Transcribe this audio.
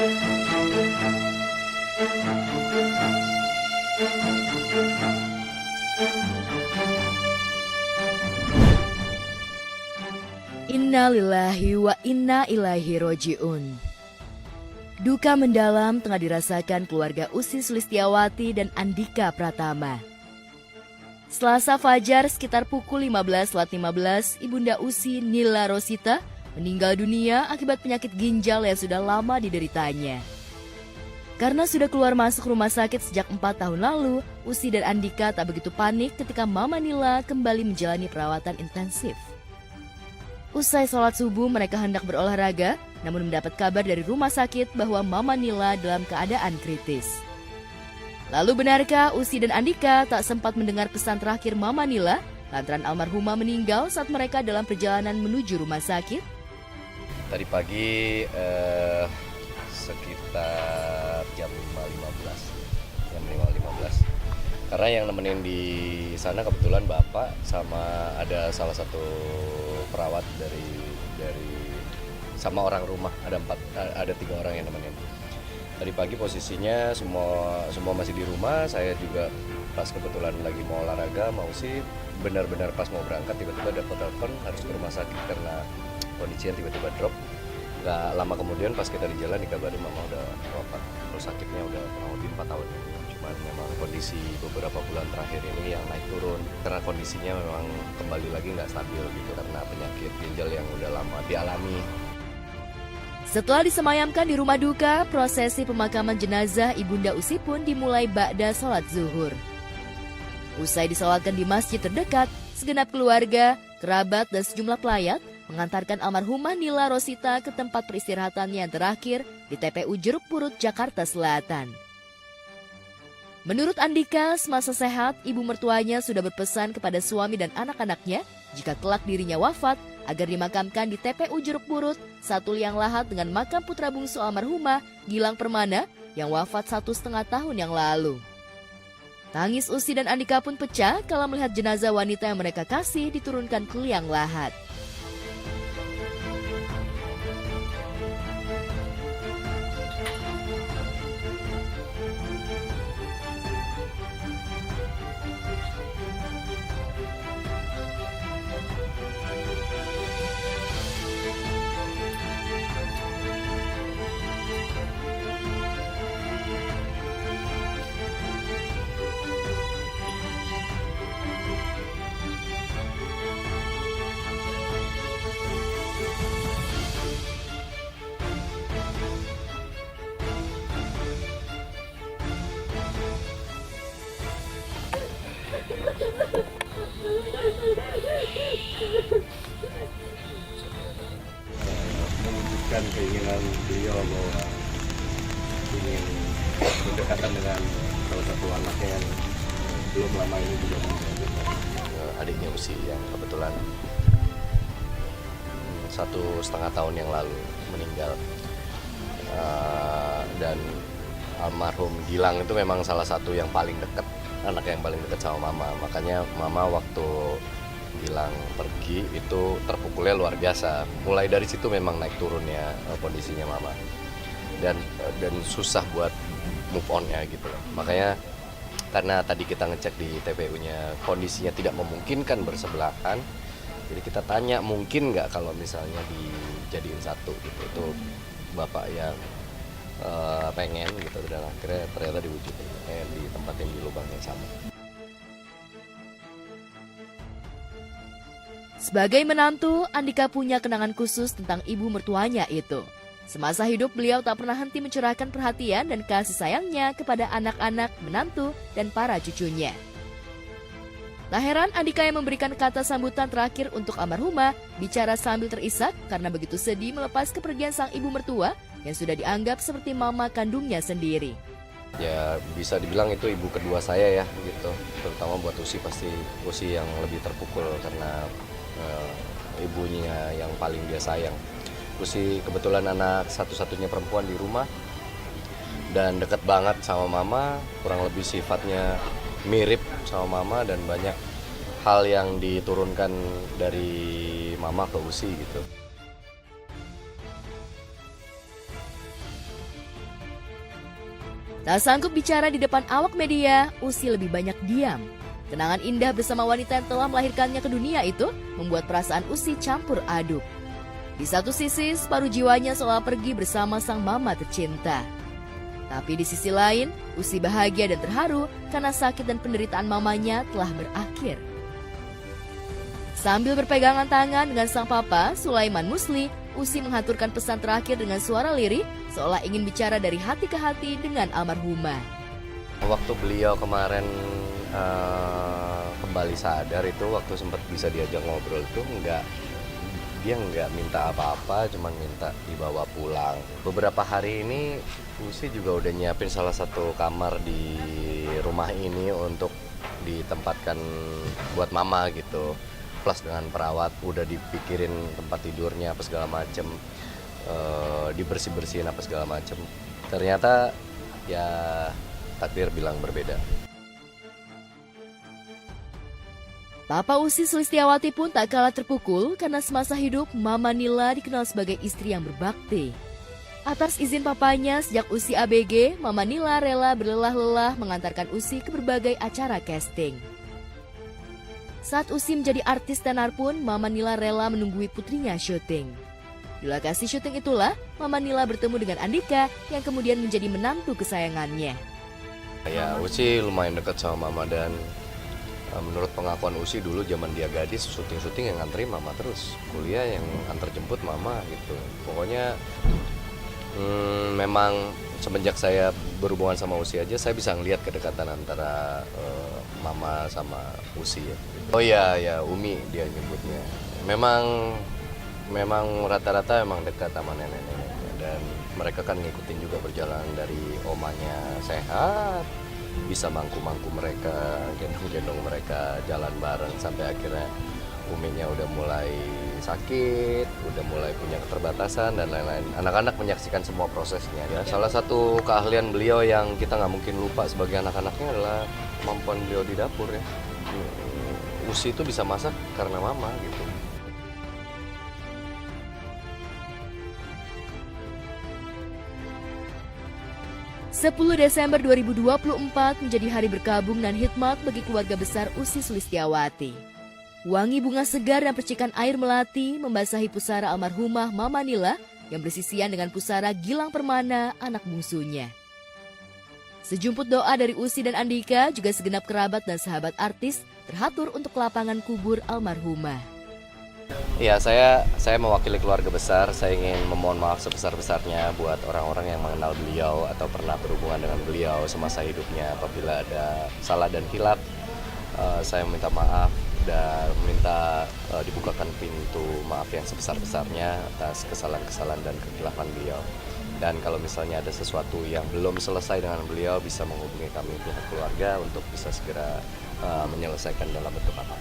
Inna lillahi wa inna ilaihi roji'un. Duka mendalam tengah dirasakan keluarga Usi Sulistiawati dan Andika Pratama. Selasa fajar sekitar pukul 15.15, Ibunda Usi Nila Rosita meninggal dunia akibat penyakit ginjal yang sudah lama dideritanya. Karena sudah keluar masuk rumah sakit sejak 4 tahun lalu, Usi dan Andika tak begitu panik ketika Mama Nila kembali menjalani perawatan intensif. Usai sholat subuh, mereka hendak berolahraga, namun mendapat kabar dari rumah sakit bahwa Mama Nila dalam keadaan kritis. Lalu benarkah Usi dan Andika tak sempat mendengar pesan terakhir Mama Nila lantaran almarhumah meninggal saat mereka dalam perjalanan menuju rumah sakit? Tadi pagi sekitar jam 5.15. Karena yang nemenin di sana kebetulan bapak sama ada salah satu perawat dari sama orang rumah, ada 3 orang yang nemenin. Tadi pagi posisinya semua masih di rumah. Saya juga pas kebetulan lagi mau olahraga, mau sih benar-benar pas mau berangkat tiba-tiba dapat telepon harus ke rumah sakit karena kondisinya tiba-tiba drop. Gak lama kemudian pas kita di jalan dikabarin mama udah wafat. Terus sakitnya udah kurang lebih 4 tahun. Cuman memang kondisi beberapa bulan terakhir ini yang naik turun karena kondisinya memang kembali lagi nggak stabil gitu karena penyakit ginjal yang udah lama dialami. Setelah disemayamkan di rumah duka, prosesi pemakaman jenazah Ibunda Usi pun dimulai ba'da sholat zuhur. Usai disolatkan di masjid terdekat, segenap keluarga, kerabat, dan sejumlah pelayat mengantarkan almarhumah Nila Rosita ke tempat peristirahatannya yang terakhir di TPU Jeruk Purut, Jakarta Selatan. Menurut Andika, semasa sehat, ibu mertuanya sudah berpesan kepada suami dan anak-anaknya jika kelak dirinya wafat, agar dimakamkan di TPU Jeruk Purut, satu liang lahat dengan makam putra bungsu almarhumah Gilang Permana yang wafat 1,5 tahun yang lalu. Tangis Usi dan Andika pun pecah kala melihat jenazah wanita yang mereka kasih diturunkan ke liang lahat. Mewujudkan keinginan beliau bahwa ingin berdekatan dengan salah satu anaknya yang belum lama ini juga menjadi Adiknya Usi yang kebetulan 1,5 tahun yang lalu meninggal. Dan almarhum Gilang itu memang salah satu yang paling dekat, anak yang paling dekat sama mama. Makanya mama waktu Gilang pergi itu terpukulnya luar biasa. Mulai dari situ memang naik turunnya kondisinya mama. Dan susah buat move on-nya gitu loh. Makanya karena tadi kita ngecek di TPU-nya kondisinya tidak memungkinkan bersebelahan. Jadi kita tanya mungkin nggak kalau misalnya dijadiin satu gitu. Itu bapak yang pengen gitu dan akhirnya ternyata diwujudin ditempatin di lubang yang sama. Sebagai menantu, Andika punya kenangan khusus tentang ibu mertuanya itu. Semasa hidup beliau tak pernah henti mencurahkan perhatian dan kasih sayangnya kepada anak-anak, menantu, dan para cucunya. Tak heran Andika yang memberikan kata sambutan terakhir untuk almarhumah bicara sambil terisak karena begitu sedih melepas kepergian sang ibu mertua yang sudah dianggap seperti mama kandungnya sendiri. Ya bisa dibilang itu ibu kedua saya ya gitu, terutama buat Usi pasti Usi yang lebih terpukul karena ibunya yang paling dia sayang. Usi kebetulan anak satu-satunya perempuan di rumah dan deket banget sama mama, kurang lebih sifatnya mirip sama mama dan banyak hal yang diturunkan dari mama ke Usi gitu. Tak sanggup bicara di depan awak media, Usi lebih banyak diam. Kenangan indah bersama wanita yang telah melahirkannya ke dunia itu membuat perasaan Usi campur aduk. Di satu sisi, separuh jiwanya seolah pergi bersama sang mama tercinta. Tapi di sisi lain, Usi bahagia dan terharu karena sakit dan penderitaan mamanya telah berakhir. Sambil berpegangan tangan dengan sang papa, Sulaiman Musli, Usi menghaturkan pesan terakhir dengan suara lirih, seolah ingin bicara dari hati ke hati dengan almarhumah. Waktu beliau kemarin kembali sadar itu, waktu sempat bisa diajak ngobrol itu dia nggak minta apa-apa, cuman minta dibawa pulang. Beberapa hari ini Usi juga udah nyiapin salah satu kamar di rumah ini untuk ditempatkan buat mama gitu. Plus dengan perawat, udah dipikirin tempat tidurnya apa segala macem, dibersih-bersihin apa segala macem. Ternyata ya takdir bilang berbeda. Papa Usi Sulistiawati pun tak kalah terpukul karena semasa hidup Mama Nila dikenal sebagai istri yang berbakti. Atas izin papanya, sejak Usi ABG, Mama Nila rela berlelah-lelah mengantarkan Usi ke berbagai acara casting. Saat Usi menjadi artis tenar pun, Mama Nila rela menunggui putrinya syuting. Di lokasi syuting itulah, Mama Nila bertemu dengan Andika yang kemudian menjadi menantu kesayangannya. Ya, Usi lumayan dekat sama mama dan menurut pengakuan Usi dulu zaman dia gadis, syuting-syuting yang nganterin mama terus, kuliah yang antar jemput mama gitu. Pokoknya memang semenjak saya berhubungan sama Usi aja, saya bisa ngelihat kedekatan antara mama sama Usi ya. Oh iya ya, Umi dia nyebutnya. Memang rata-rata emang dekat sama nenek-neneknya, dan mereka kan ngikutin juga berjalan dari omanya sehat, bisa mangku-mangku mereka, gendong-gendong mereka jalan bareng sampai akhirnya Uminya udah mulai sakit, udah mulai punya keterbatasan dan lain-lain. Anak-anak menyaksikan semua prosesnya. Ya, salah satu keahlian beliau yang kita nggak mungkin lupa sebagai anak-anaknya adalah kemampuan beliau di dapur ya. Usi itu bisa masak karena mama gitu. Sepuluh Desember 2024 menjadi hari berkabung dan hikmat bagi keluarga besar Usi Sulistiawati. Wangi bunga segar dan percikan air melati membasahi pusara almarhumah Mama Nila yang bersisian dengan pusara Gilang Permana, anak bungsunya. Sejumput doa dari Usi dan Andika, juga segenap kerabat dan sahabat artis terhatur untuk lapangan kubur almarhumah. Ya, saya mewakili keluarga besar. Saya ingin memohon maaf sebesar-besarnya buat orang-orang yang mengenal beliau atau pernah berhubungan dengan beliau semasa hidupnya. Apabila ada salah dan hilaf, saya minta maaf dan minta dibukakan pintu maaf yang sebesar-besarnya atas kesalahan-kesalahan dan kehilafan beliau. Dan kalau misalnya ada sesuatu yang belum selesai dengan beliau, bisa menghubungi kami pihak keluarga untuk bisa segera menyelesaikan dalam bentuk apa.